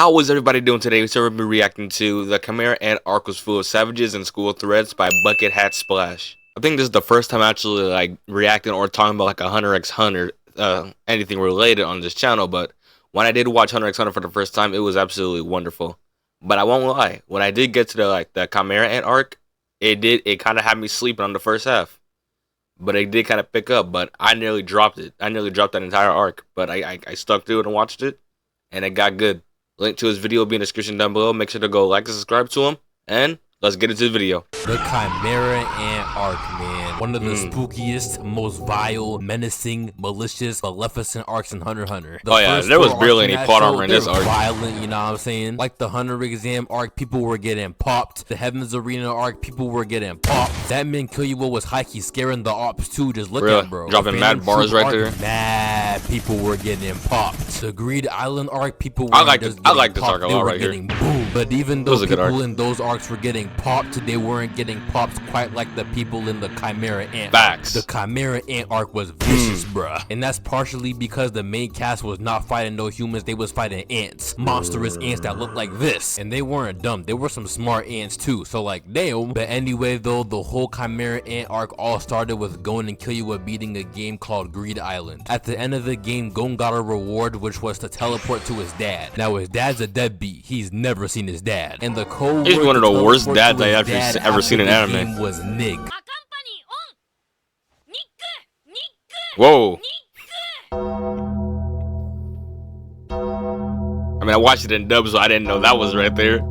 How is everybody doing today? So we're going to be reacting to the CHIMERA Ant arc was full of savages and school threads by BucketHatSplash. I think this is the first time actually like reacting or talking about like a Hunter x Hunter, anything related on this channel. But when I did watch Hunter x Hunter for the first time, it was absolutely wonderful. But I won't lie, when I did get to the CHIMERA Ant arc, it kind of had me sleeping on the first half. But it did kind of pick up, but I nearly dropped it. I nearly dropped that entire arc, but I stuck through it and watched it, and it got good. Link to his video will be in the description down below. Make sure to go like and subscribe to him, and let's get into the video. The CHIMERA Ant arc, man. One of the spookiest, most vile, menacing, malicious, maleficent arcs in Hunter x Hunter. Oh yeah, there was barely any plot armor in this arc. Violent, you know what I'm saying? Like the Hunter exam arc, people were getting popped. The Heavens Arena arc, people were getting popped. That man Killua was high-key scaring the ops too. Just look at bro. Dropping mad bars right there. Mad people were getting popped. The Greed Island arc, people were I like this arc a lot right here. Boom. But even though people in those arcs were getting popped, they weren't getting popped quite like the people in the CHIMERA Ant. Facts. The CHIMERA Ant arc was vicious, bruh. And that's partially because the main cast was not fighting no humans, they was fighting ants. Monstrous ants that looked like this. And they weren't dumb, they were some smart ants too. So like, damn. But anyway though, the whole CHIMERA Ant arc all started with Gon and Killua beating a game called Greed Island. At the end of the game, Gon got a reward which was to teleport to his dad. Now his dad's a deadbeat, he's never seen his dad. And the code he's one of the worst dads I've ever seen in anime. Was Nig. Whoa. I mean, I watched it in dub, so I didn't know that was right there.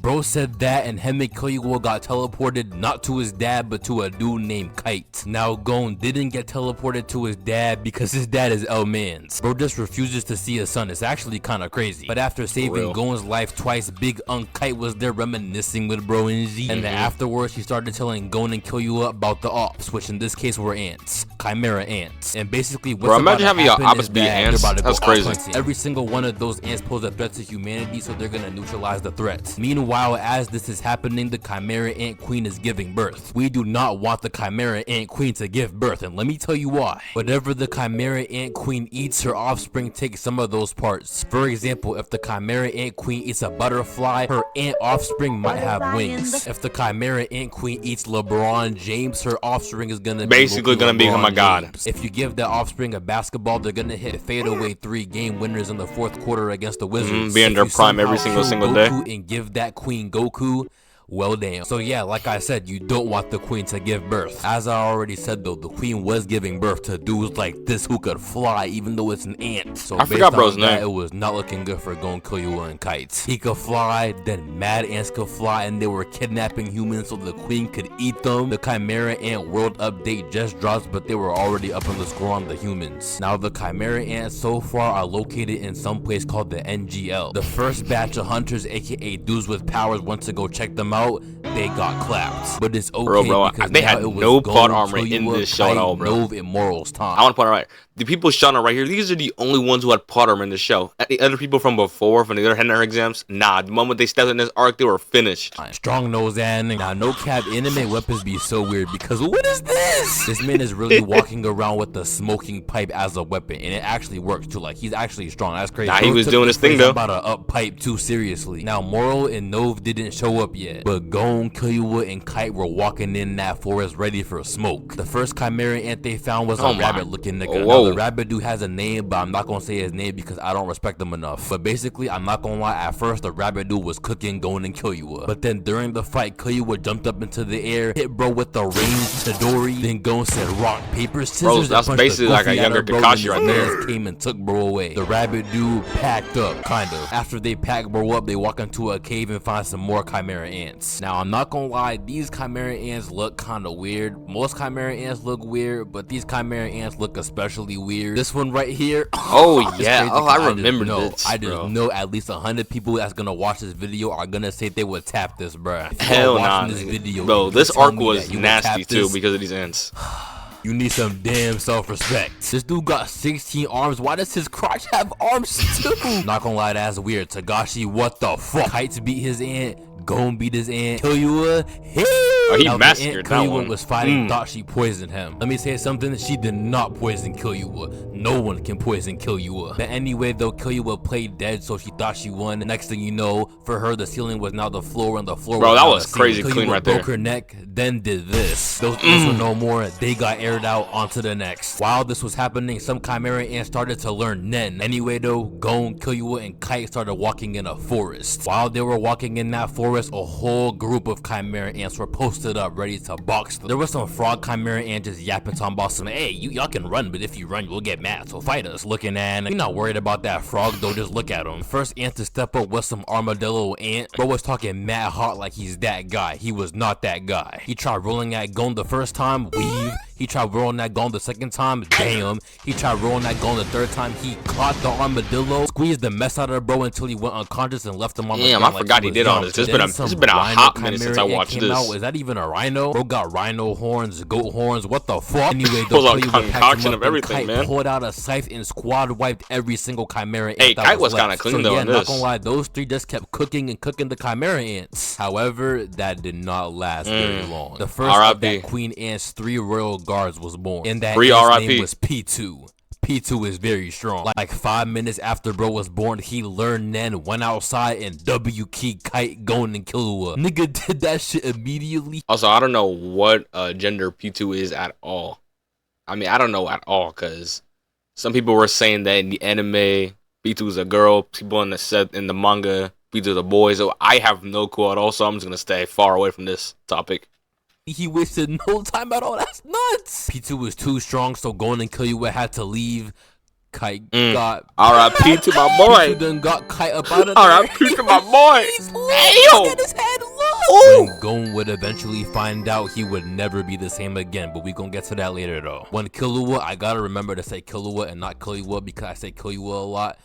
Bro said that, and him and Killua got teleported not to his dad but to a dude named Kite. Now Gon didn't get teleported to his dad because his dad is El-Mans. Bro just refuses to see his son. It's actually kind of crazy. But after saving Gon's life twice, Big Kite was there reminiscing with bro and Z. And then afterwards he started telling Gon and Killua about the ops, which in this case were ants. CHIMERA ants. And basically what's imagine having your ops be ants. That's crazy. Every single one of those ants pose a threat to humanity, so they're gonna neutralize the threats. Meanwhile, as this is happening, the CHIMERA Ant Queen is giving birth. We do not want the CHIMERA Ant Queen to give birth, and let me tell you why. Whatever the CHIMERA Ant Queen eats, her offspring takes some of those parts. For example, if the CHIMERA Ant Queen eats a butterfly, her ant offspring might have wings. If the CHIMERA Ant Queen eats LeBron James, her offspring is gonna basically become a god. If you give that offspring a basketball, they're gonna hit fadeaway 3 game winners in the 4th quarter against the Wizards. Be in their prime every single day. And give that Queen Goku, well damn. So yeah, like I said, you don't want the queen to give birth. As I already said though, the queen was giving birth to dudes like this who could fly even though it's an ant. So I forgot bro's name. It was not looking good for Gon, Killua, and Kites. He could fly, then mad ants could fly, and they were kidnapping humans so the queen could eat them. The CHIMERA Ant world update just dropped, but they were already up on the score on the humans. Now the CHIMERA Ants so far are located in some place called the NGL. The first batch of hunters, aka dudes with powers, went to go check them out. They got clapped, but it's okay because they had no plot armor in this show at all, bro. Immortals time. I want to point out right. The people shot on right here, these are the only ones who had plot armor in the show. The other people from before, from the other Hunter exams, nah, the moment they stepped in this arc, they were finished. Strong nose and now no cap, anime weapons be so weird because what is this? This man is really walking around with the smoking pipe as a weapon, and it actually works too. Like he's actually strong. That's crazy. Nah, he was doing his thing though. About to up pipe too seriously. Now Moro and Nove didn't show up yet, but Gon, Killua, and Kite were walking in that forest ready for smoke. The first CHIMERA Ant they found was a rabbit-looking nigga. Now, the rabbit dude has a name, but I'm not gonna say his name because I don't respect him enough. But basically, I'm not gonna lie, at first the rabbit dude was cooking Gon and Killua. But then during the fight, Killua jumped up into the air, hit bro with the ranged Chidori, then Gon said rock, paper, scissors. Bro, that's basically like a younger Kakashi right there. Came and took bro away. The rabbit dude packed up, kind of. After they pack bro up, they walk into a cave and find some more CHIMERA Ants. Now, I'm not gonna lie, these CHIMERA Ants look kind of weird. Most CHIMERA Ants look weird, but these CHIMERA Ants look especially weird. This one right here. Oh yeah, I remember this. I just know at least 100 people that's gonna watch this video are gonna say they would tap this, bruh. Hell nah, this video, bro. This arc was nasty too because of these ants. You need some damn self-respect. This dude got 16 arms. Why does his crotch have arms too? Not gonna lie, that's weird. Tagashi, what the fuck? Kites beat his ant. Gon beat his ant. Killua, hell Oh, he Now, the massacred ant that Killua one. was fighting thought she poisoned him. Let me say something, she did not poison Killua. No one can poison Killua. But anyway, though, Killua played dead, so she thought she won. Next thing you know, for her, the ceiling was now the floor, and the floor Bro, was that now was the ceiling. crazy clean Killua right broke there. her neck, then did this. Those ants were no more. They got aired out onto the next. While this was happening, some Chimera ants started to learn Nen. Anyway, though, Gon, Killua, and Kite started walking in a forest. While they were walking in that forest, a whole group of Chimera ants were posted up, ready to box them. There was some frog Chimera ants just yapping, talking about some, hey, y'all can run, but if you run, you'll get mad, so fight us. Looking at, you're not worried about that frog, though, just look at him. First ant to step up was some armadillo ant. Bro was talking mad hot like he's that guy. He was not that guy. He tried rolling at Gon the first time, weave. He tried rolling that Gon the second time, damn. He tried rolling that Gon the third time, he caught the armadillo, squeezed the mess out of bro until he went unconscious and left him on the ground. Damn, I forgot he did all this. It's been a hot minute since I watched this. Is that even a rhino? Bro got rhino horns, goat horns, what the fuck? Anyway, Full the on concoction of everything, Kite man. pulled out a scythe and squad wiped every single Chimera ant Hey, that Kite was left. kind of clean So though yeah, in not this. gonna lie, those three just kept cooking and cooking the Chimera ants. However, that did not last very long. The first of that Queen Ant's 3 royal guards was born, and that ant's name was P2. P2 is very strong. Like 5 minutes after bro was born, he learned Nen, went outside, and W keyed Kite, Gon, and Killua. Nigga did that shit immediately. Also, I don't know what gender P2 is at all. I mean, I don't know at all, because some people were saying that in the anime, P2 is a girl. People in the manga, P2 is a boy. So I have no clue at all, so I'm just going to stay far away from this topic. He wasted no time at all. That's nuts. P2 was too strong, so Gon and Killua had to leave. Kite got R.I.P. to my boy. P2 done got Kite up out of there. R.I.P. to my boy. Look at his head. Look. When Gon would eventually find out, he would never be the same again. But we gonna get to that later though. When Killua, I gotta remember to say Killua and not Killua because I say Killua a lot.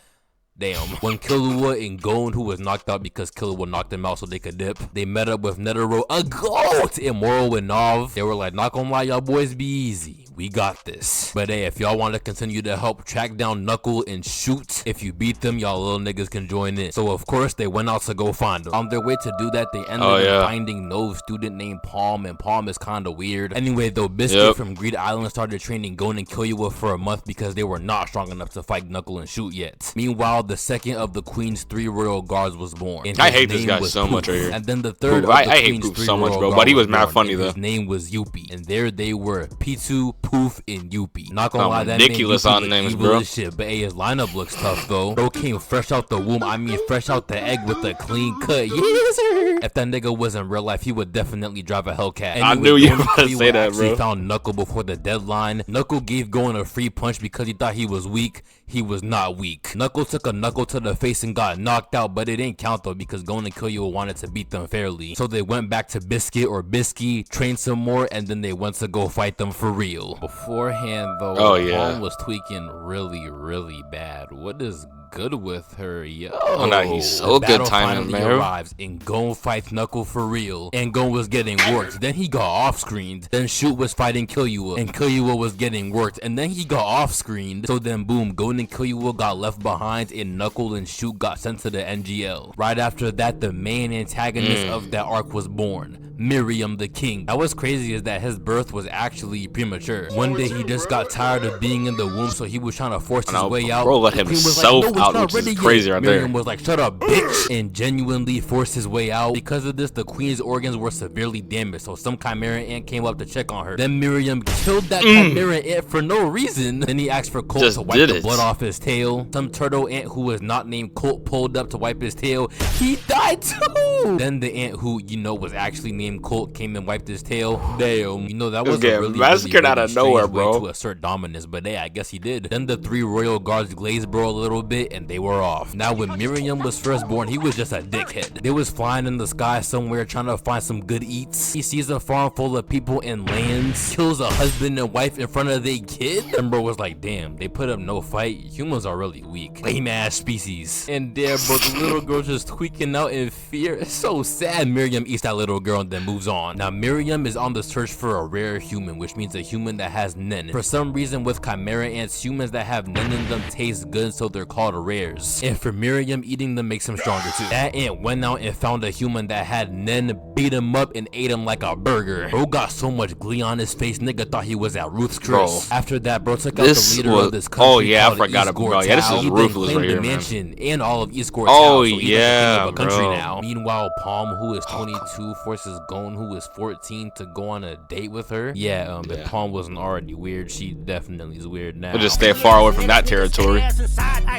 Damn. When Killua and Gon, who was knocked out because Killua knocked him out so they could dip, they met up with Netero, a goat, Immoral, and Nav. They were like, not gonna lie, y'all boys be easy. We got this. But hey, if y'all want to continue to help track down Knuckle and Shoot, if you beat them, y'all little niggas can join in. So of course, they went out to go find them. On their way to do that, they ended up finding no student named Palm, and Palm is kind of weird. Anyway, though, Biscuit from Greed Island started training Gon and Killua for a month because they were not strong enough to fight Knuckle and Shoot yet. Meanwhile, the second of the Queen's 3 royal guards was born. I hate this guy so much right here. And then the third of the I hate Queen's Poof 3 so much, royal bro. guards But he was mad funny and though. His name was Yuppie, and there they were, P2, Poof, and Yuppie. Not gonna lie, that ridiculous name on names, evil bro. as shit, but hey, his lineup looks tough though. Bro came fresh out the womb. I mean, fresh out the egg with a clean cut. Yes, sir. If that nigga was in real life, he would definitely drive a Hellcat. Anyway, I knew you were gonna say that, actually bro. Found Knuckle before the deadline. Knuckle gave Gon a free punch because he thought he was weak. He was not weak. Knuckle took a knuckle to the face and got knocked out, but it didn't count though because Gon and Killua wanted to beat them fairly. So they went back to Biscuit or Bisky, trained some more, and then they went to go fight them for real. Beforehand though, Palm was tweaking really bad. What is good with her, yo? Oh no, he's so good timing, man. Arrives and Gon fights Knuckle for real, and Gon was getting worked. Then he got off screened. Then Shoot was fighting Killua, and Killua was getting worked, and then he got off screened. So then boom, Gon and Killua got left behind, and Knuckle and Shoot got sent to the NGL. Right after that, the main antagonist of that arc was born, Miriam the King. That was crazy is that his birth was actually premature. One day he just got tired of being in the womb, so he was trying to force his way out. Bro let himself out, which is crazy right there. Miriam was like, shut up, bitch, and genuinely forced his way out. Because of this, the queen's organs were severely damaged, so some Chimera ant came up to check on her. Then Miriam killed that Chimera ant for no reason. Then he asked for Colt to wipe the blood off his tail. Some turtle ant who was not named Colt pulled up to wipe his tail. He died too. Then the ant who, you know, was actually named Colt came and wiped his tail. Damn, you know, that was a really out of nowhere, bro. To assert dominance, but hey, I guess he did. Then the 3 royal guards glazed bro a little bit, and they were off. Now when Miriam was first born, he was just a dickhead. They was flying in the sky somewhere trying to find some good eats. He sees a farm full of people and lands, kills a husband and wife in front of their kid, and bro was like, damn, they put up no fight. Humans are really weak. Lame ass species. And there, bro, the little girl just tweaking out in fear. It's so sad. Miriam eats that little girl and then moves on. Now Miriam is on the search for a rare human, which means a human that has nen. For some reason with chimera ants, humans that have nen in them taste good, so they're called rares. And for Miriam, eating them makes him stronger too. That ant went out and found a human that had nen, beat him up, and ate him like a burger. Bro got so much glee on his face, nigga thought he was at Ruth's Chris. After that, bro took out the leader of this country. Oh yeah, I forgot about. Yeah, this is ruthless right here, man. Mansion and all of East Gore Oh Town, so yeah, like a country bro. now. Meanwhile, Palm, who is 22, forces Gon, who is 14, to go on a date with her. Yeah, if Palm wasn't already weird, she definitely is weird now. We'll just stay far away from that territory.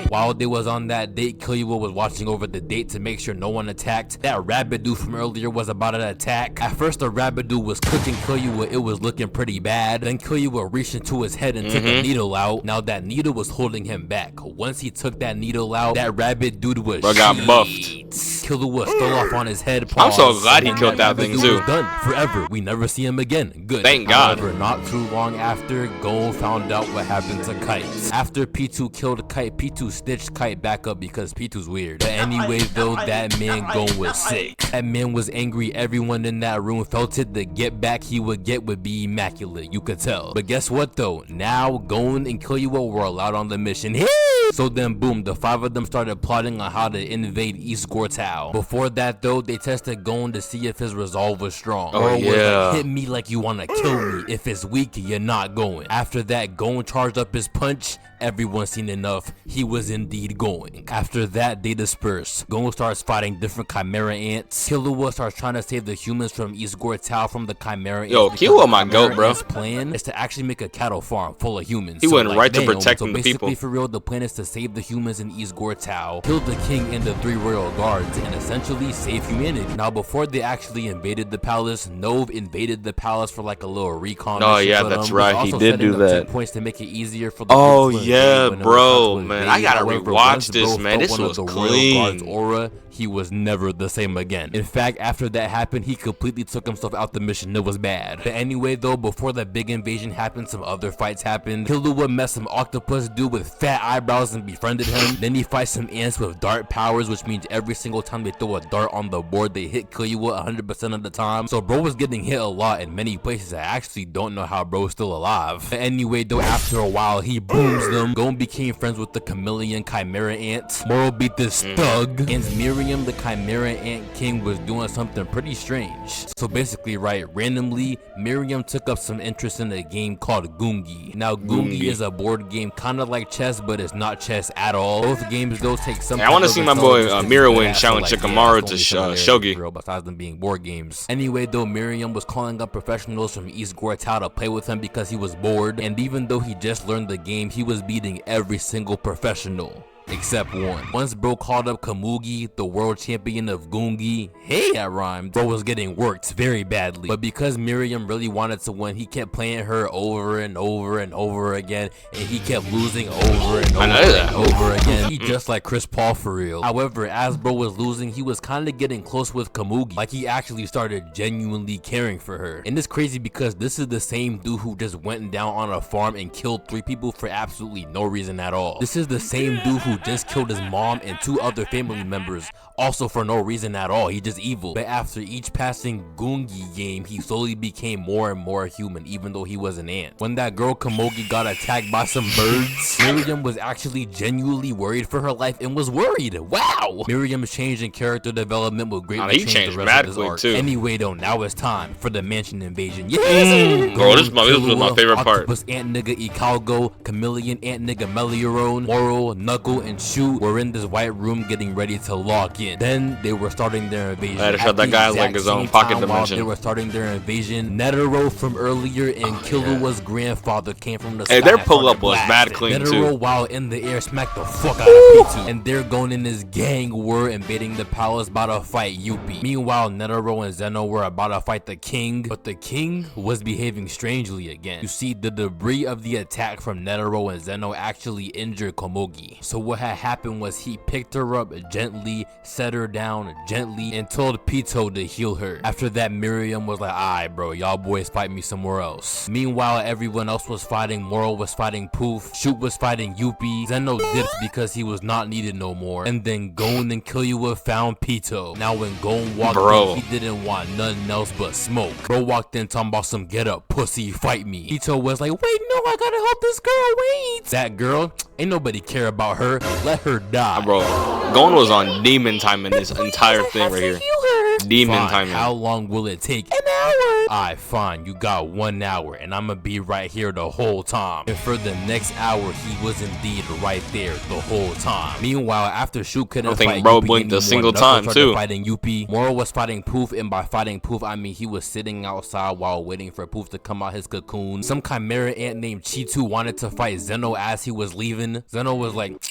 While they was on that date, Killua was watching over the date to make sure no one attacked. That rabbit dude from earlier was about to attack. At first, the rabbit dude was cooking Killua. It was looking pretty bad. Then Killua reached into his head and took a needle out. Now that needle was holding him back. Once he took that needle out, that rabbit dude was got buffed. Killua stole off on his head. I'm so glad he killed that thing too. Done forever. We never see him again. Good. Thank God. However, not too long after, Gon found out what happened to Kite. After P2 killed Kite, P2 stitched Kite back up because P2's weird. But anyway, though, that man Gon was sick. That man was angry. Everyone in that room felt it. The get back he would get would be immaculate. You could tell. But guess what though? Now Gon and Killua were allowed on the mission. So then boom, the 5 of them started plotting on how to invade East Gore Town. Before that though, they tested Gon to see if his resolve was strong. Oh yeah. Was like, hit me like you wanna kill me. If it's weak, you're not going. After that, Gon charged up his punch. Everyone seen enough. He was indeed going. After that, they disperse. Gon starts fighting different chimera ants. Killua starts trying to save the humans from East Gore Town from the chimera ants. Yo, Killua my goat, bro. His plan is to actually make a cattle farm full of humans. He went right to bam. protecting the people. Basically, for real, the plan is to save the humans in East Gore Town, kill the king and the 3 royal guards, and essentially save humanity. Now, before they actually invaded the palace, Nove invaded the palace for like a little recon. Oh yeah, that's right. He did do that. Points to make it easier for the yeah, bro. Man, I gotta rewatch this, man. This was clean. Aura, he was never the same again. In fact, after that happened, he completely took himself out the mission. It was bad. But anyway, though, before the big invasion happened, some other fights happened. Killua met some octopus dude with fat eyebrows and befriended him. Then he fights some ants with dart powers, which means every single time they throw a dart on the board, they hit Killua 100% of the time. So bro was getting hit a lot in many places. I actually don't know how bro's still alive. But anyway, though, after a while, he booms them. Gon became friends with the chameleon chimera ant. Moro beat this thug, and Miriam, the chimera ant king, was doing something pretty strange. So basically, right, randomly, Miriam took up some interest in a game called Gungi. Now, Gungi is a board game kind of like chess, but it's not chess at all. Both games, though, take some. I want to see my boy Miriam challenge Shikamaru to Shogi. Besides them being board games. Anyway, though, Miriam was calling up professionals from East Gore Town to play with him because he was bored. And even though he just learned the game, he was beating every single professional except one. Once bro called up Komugi, the world champion of Gungi, hey, that rhymed, bro was getting worked very badly. But because Miriam really wanted to win, he kept playing her over and over and over again, and he kept losing over and over again. He just like Chris Paul for real. However, as bro was losing, he was kind of getting close with Komugi. Like he actually started genuinely caring for her. And it's crazy because this is the same dude who just went down on a farm and killed 3 people for absolutely no reason at all. This is the same dude who just killed his mom and 2 other family members, also for no reason at all. He just evil. But after each passing Gungi game, he slowly became more and more human, even though he was an ant. When that girl Komugi got attacked by some birds, Miriam was actually genuinely worried for her life and was worried. Wow! Miriam's change in character development will greatly change the rest of his arc. Anyway, though, now it's time for the mansion invasion. Yes! Bro, this was my favorite part. Octopus ant nigga Icalgo, chameleon ant nigga Meliorone, Moro, Knuckle, and Shoot were in this white room getting ready to log in. Then they were starting their invasion. I had to shut that guy like his own pocket dimension. They were starting their invasion. Netero from earlier and Killua's grandfather came from the sky. Hey, their pull up was mad clean Netero, too. while in the air, smacked the fuck out of P2. And they're going in this gang war, invading the palace, about to fight Yuppie. Meanwhile, Netero and Zeno were about to fight the king, but the king was behaving strangely again. You see, the debris of the attack from Netero and Zeno actually injured Komugi. So what what had happened was he picked her up gently, set her down gently, and told Pito to heal her. After that, Miriam was like, alright bro, y'all boys fight me somewhere else. Meanwhile, everyone else was fighting. Moral was fighting Poof, Shoot was fighting Yuppie, Zeno dipped because he was not needed no more, and then Gon and Killua found Pito. Now when Gon walked in, he didn't want nothing else but smoke. Bro walked in talking about some get up pussy, fight me. Pito was like, wait, no, I gotta help this girl, wait. That girl, ain't nobody care about her, let her die. Bro, Gon was on demon time in this entire thing right here. Demon time. How long will it take? An hour. Alright, fine, you got 1 hour, and I'ma be right here the whole time. And for the next hour, he was indeed right there the whole time. Meanwhile, after Shoot couldn't fight bro Yuppie blinked a single Knuckles time too. Fighting Yuppie, Moral was fighting Poof, and by fighting Poof, I mean he was sitting outside while waiting for Poof to come out his cocoon. Some chimera ant named Chitu wanted to fight Zeno as he was leaving. Zeno was like,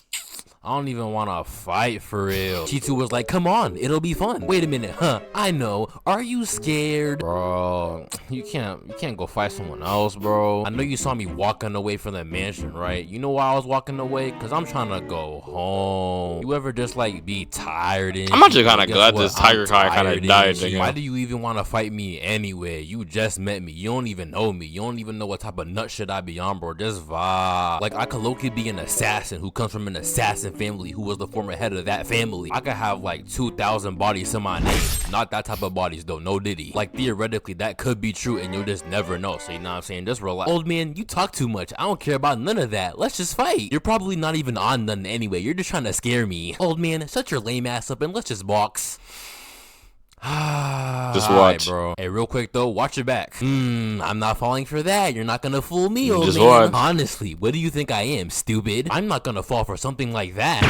I don't even want to fight for real. Chitu was like, come on, it'll be fun. Wait a minute, huh? I know. Are you scared? Bro, you can't go fight someone else, bro. I know you saw me walking away from the mansion, right? You know why I was walking away? Cause I'm trying to go home. You ever just like be tired? I'm actually kind of glad this tiger car kind of died. Why do you even want to fight me anyway? You just met me. You don't even know me. You don't even know what type of nut shit I be on, bro. Just vibe. Like I could low-key be an assassin who comes from an assassin family who was the former head of that family. I could have like 2,000 bodies in my name. Not that type of bodies though, no diddy. Like theoretically that could be true and you'll just never know. So you know what I'm saying? Just relax. Old man, you talk too much. I don't care about none of that. Let's just fight. You're probably not even on nothing anyway. You're just trying to scare me. Old man, shut your lame ass up and let's just box. Just watch, right, bro. Hey, real quick though, watch your back. I'm not falling for that. You're not gonna fool me, old just man. watch. Honestly, what do you think I am, stupid? I'm not gonna fall for something like that.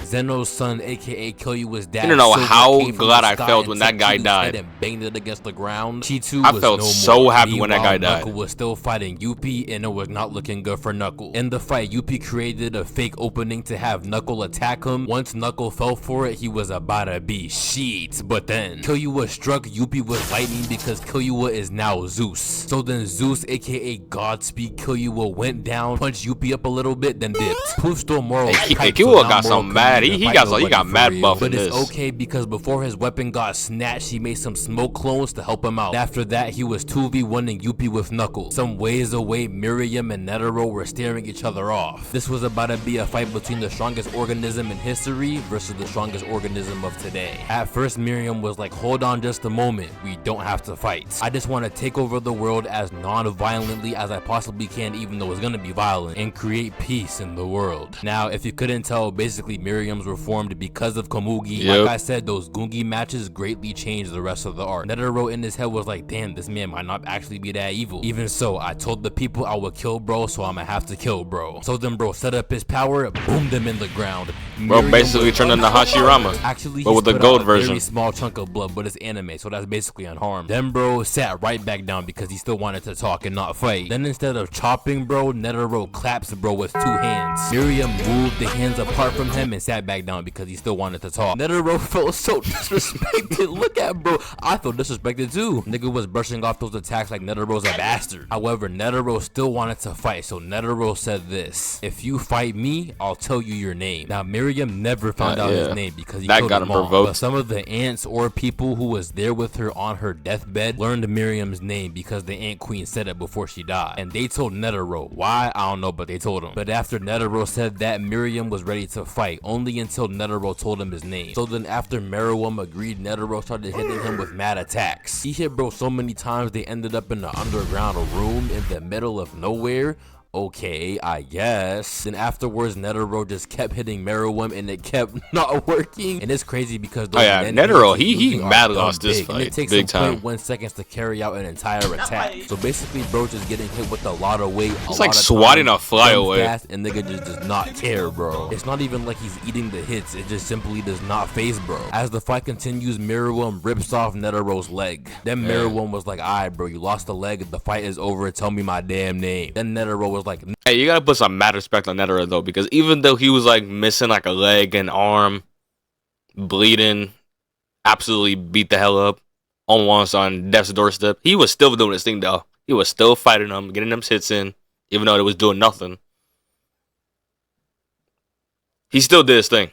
Zeno's son, aka Killua dad. You don't know how glad I felt when that guy died. And banged it against the ground. Chitu I was felt no so more. happy when that guy died. Knuckle was still fighting Yuppie, and it was not looking good for Knuckle. In the fight, Yuppie created a fake opening to have Knuckle attack him. Once Knuckle fell for it, he was about to be sheets. But then Killua struck Yuppie with lightning because Killua is now Zeus. So then Zeus, aka Godspeed Killua, went down, punched Yuppie up a little bit, then dipped. Poof stole Moral. Killua got some mad. He got mad buff in this. But it's okay because before his weapon got snatched, he made some smoke clones to help him out. After that, he was 2v1ing Yuppie with Knuckles. Some ways away, Miriam and Netero were staring each other off. This was about to be a fight between the strongest organism in history versus the strongest organism of today. At first, Miriam was like, hold on just a moment. We don't have to fight. I just want to take over the world as non-violently as I possibly can, even though it's gonna be violent, and create peace in the world. Now, if you couldn't tell, basically Miriam's were formed because of Komugi. Like I said, those Gungi matches greatly changed the rest of the art. Netero in his head was like, damn, this man might not actually be that evil. Even so, I told the people I would kill bro, so I'ma have to kill bro. So then bro set up his power, boomed him in the ground. Bro basically turned into Hashirama. Actually, but with the gold version. Very small chunk of blood, but it's anime, so that's basically unharmed. Then bro sat right back down because he still wanted to talk and not fight. Then instead of chopping bro, Netero claps bro with 2 hands. Miriam moved the hands apart from him and sat back down because he still wanted to talk. Netero felt so disrespected. Look at bro. I felt disrespected too. Nigga was brushing off those attacks like Netero's a bastard. However, Netero still wanted to fight, so Netero said this: if you fight me, I'll tell you your name. Now Miriam never found out his name because he killed him all. But some of the ants or people who was there with her on her deathbed learned Miriam's name because the Ant Queen said it before she died. And they told Netero. Why? I don't know, but they told him. But after Netero said that, Miriam was ready to fight, only until Netero told him his name. So then after Meriwam agreed, Netero started hitting him with mad attacks. He hit bro so many times they ended up in an underground room in the middle of nowhere. Okay, I guess. Then afterwards, Netero just kept hitting Meriwam and it kept not working. And it's crazy because Netero, he mad lost this fight. And it takes big some time. 0.1 seconds to carry out an entire attack. So basically, bro just getting hit with a lot of weight. It's like swatting a fly away. Fast, and nigga just does not care, bro. It's not even like he's eating the hits. It just simply does not phase bro. As the fight continues, Meriwam rips off Netero's leg. Then Meriwam was like, alright bro, you lost the leg. The fight is over. Tell me my damn name. Then Netero was like, hey, you gotta put some mad respect on Netero though, because even though he was like missing like a leg and arm, bleeding, absolutely beat the hell up, almost on death's doorstep, he was still doing his thing though. He was still fighting them, getting them hits in, even though it was doing nothing. He still did his thing.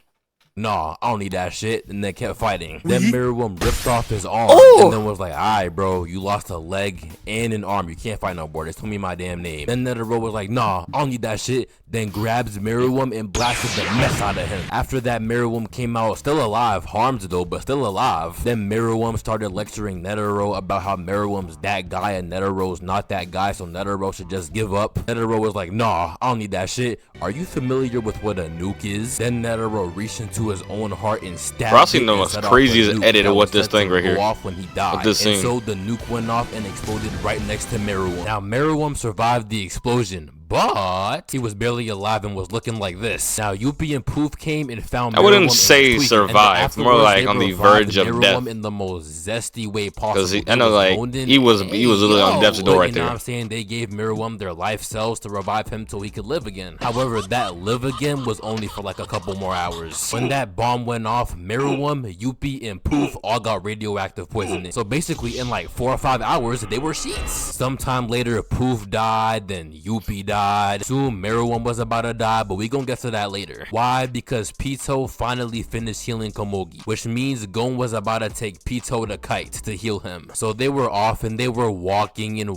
Nah, I don't need that shit, and then kept fighting. Then Miriam ripped off his arm, and then was like, alright bro, you lost a leg and an arm, you can't fight no more, just tell me my damn name. Then Netero was like, nah, I don't need that shit, then grabs Miriam and blasted the mess out of him. After that, Miriam came out still alive, harmed though, but still alive. Then Miriam started lecturing Netero about how Miriam's that guy and Netero's not that guy, so Netero should just give up. Netero was like, nah, I don't need that shit. Are you familiar with what a nuke is? Then Netero reached into his own heart and stabbed Bro, I've seen it the and most set off craziest a nuke edit that of was what this set to thing right go here. off when he died. This And scene. so the nuke went off and exploded right next to Miriam. Now Miriam survived the explosion, but he was barely alive and was looking like this. Now Yuppie and Poof came and found I Miriam wouldn't and say was tweaking, and survived, more afterwards, like they on the revived verge of Miriam death. in the most zesty way possible. Because I They know, was like, moaning, he was literally on death's door right you know what there. I'm saying? They gave Miriam their life cells to revive him till he could live again. However, that live again was only for like a couple more hours. When that bomb went off, Miriam, Yuppie, and Poof all got radioactive poisoning. So basically, in like 4 or 5 hours, they were sheets. Sometime later, Poof died, then Yuppie died. Soon, Miriam was about to die, but we gonna get to that later. Why? Because Pito finally finished healing Komogi, which means Gon was about to take Pito the kite to heal him. So they were off and they were walking and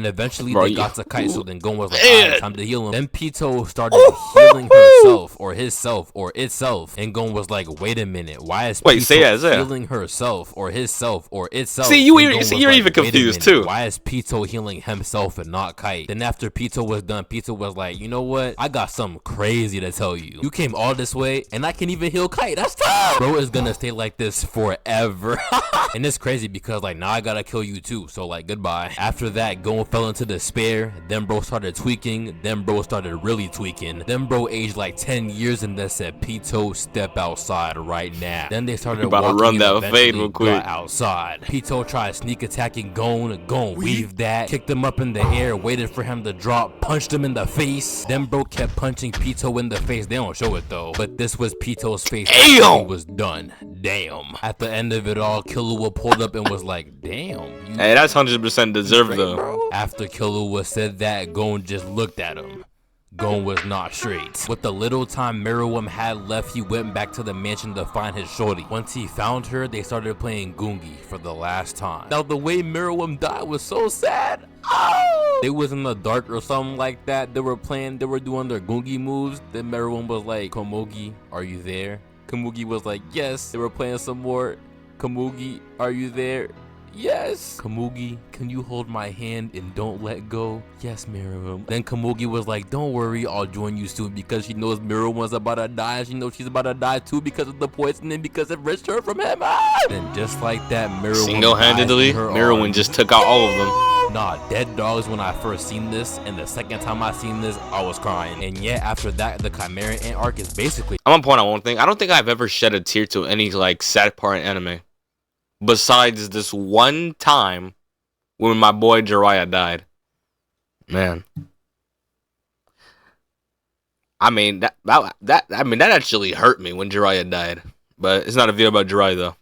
eventually they got to kite. So then Gon was like, alright, time to heal him. Then Pito started healing herself or himself or itself, and Gon was like, wait a minute, why is Pito healing herself or himself or itself? See, you're even confused too. Why is Pito healing himself and not Kite? Then after Pito was done, Pito was like, you know what? I got something crazy to tell you. You came all this way and I can even heal Kite. That's tough. Bro is gonna stay like this forever. And it's crazy because like now I gotta kill you too. So like goodbye. After that, Gon fell into despair. Then bro started tweaking. Then bro started really tweaking. Then bro aged like 10 years and then said, Pito, step outside right now. Then they started about to walking run and that fade real eventually quick. got outside. Pito tried sneak attacking Gon. Gon weaved that, kicked him up in the air, waited for him to drop, punched him in the face. Then bro kept punching Pito in the face. They don't show it though, but this was Pito's face. He was done. Damn. At the end of it all, Killua pulled up and was like, damn. Hey, that's 100% deserved though. Bro. After Killua said that, Gon just looked at him. Gon was not straight. With the little time Miriam had left, he went back to the mansion to find his shorty. Once he found her, they started playing Gungi for the last time. Now the way Miriam died was so sad. Oh! They was in the dark or something like that. They were doing their Gungi moves. Then Miriam was like, Komogi, are you there? Komugi was like, yes. They were playing some more. Komugi, are you there? Yes. Komugi, can you hold my hand and don't let go? Yes, Miriam. Then Komugi was like, don't worry, I'll join you soon, because she knows Miriam was about to die. She knows she's about to die too because of the poisoning, because it wrenched her from him. And just like that, Miriam single-handedly, Miriam just took out all of them. Nah, dead dogs when I first seen this, and the second time I seen this, I was crying. And yeah, after that, the Chimera Ant arc is basically... I'm gonna point out one thing. I don't think I've ever shed a tear to any like sad part in anime, besides this one time when my boy Jiraiya died. Man, I mean that actually hurt me when Jiraiya died. But it's not a video about Jiraiya though.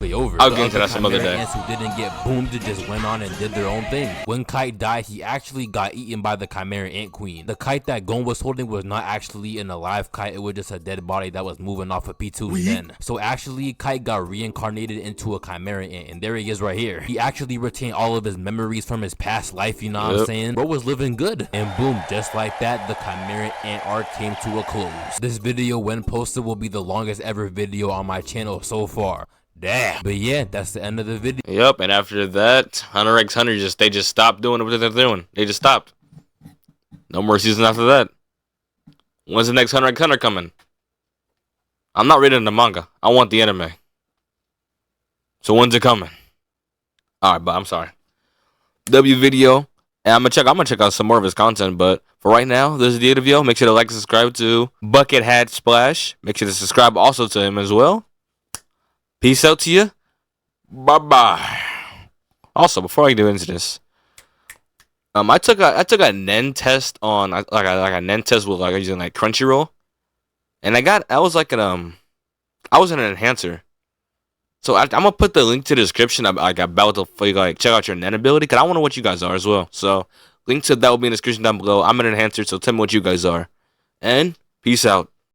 Over. I'll get into that some other day. Ants who didn't get boomed just went on and did their own thing. When Kite died, he actually got eaten by the Chimera Ant Queen. The kite that Gon was holding was not actually an alive kite, it was just a dead body that was moving off of P2 then. So actually, Kite got reincarnated into a Chimera Ant, and there he is right here. He actually retained all of his memories from his past life, you know what I'm saying? Bro was living good. And boom, just like that, the Chimera Ant arc came to a close. This video, when posted, will be the longest ever video on my channel so far. Damn. But yeah, that's the end of the video. Yep, and after that, Hunter x Hunter they just stopped doing what they're doing. They just stopped. No more season after that. When's the next Hunter x Hunter coming? I'm not reading the manga. I want the anime. So when's it coming? Alright, but I'm sorry. W video. And I'm gonna check out some more of his content, but for right now, this is the video. Make sure to like and subscribe to BucketHatSplash. Make sure to subscribe also to him as well. Peace out to you. Bye-bye. Also, before I do into this, I took a NEN test on like a NEN test with like using like Crunchyroll, and I was an enhancer. So I'm gonna put the link to the description about to like check out your NEN ability, because I want to know what you guys are as well. So link to that will be in the description down below. I'm an enhancer, so tell me what you guys are, and peace out.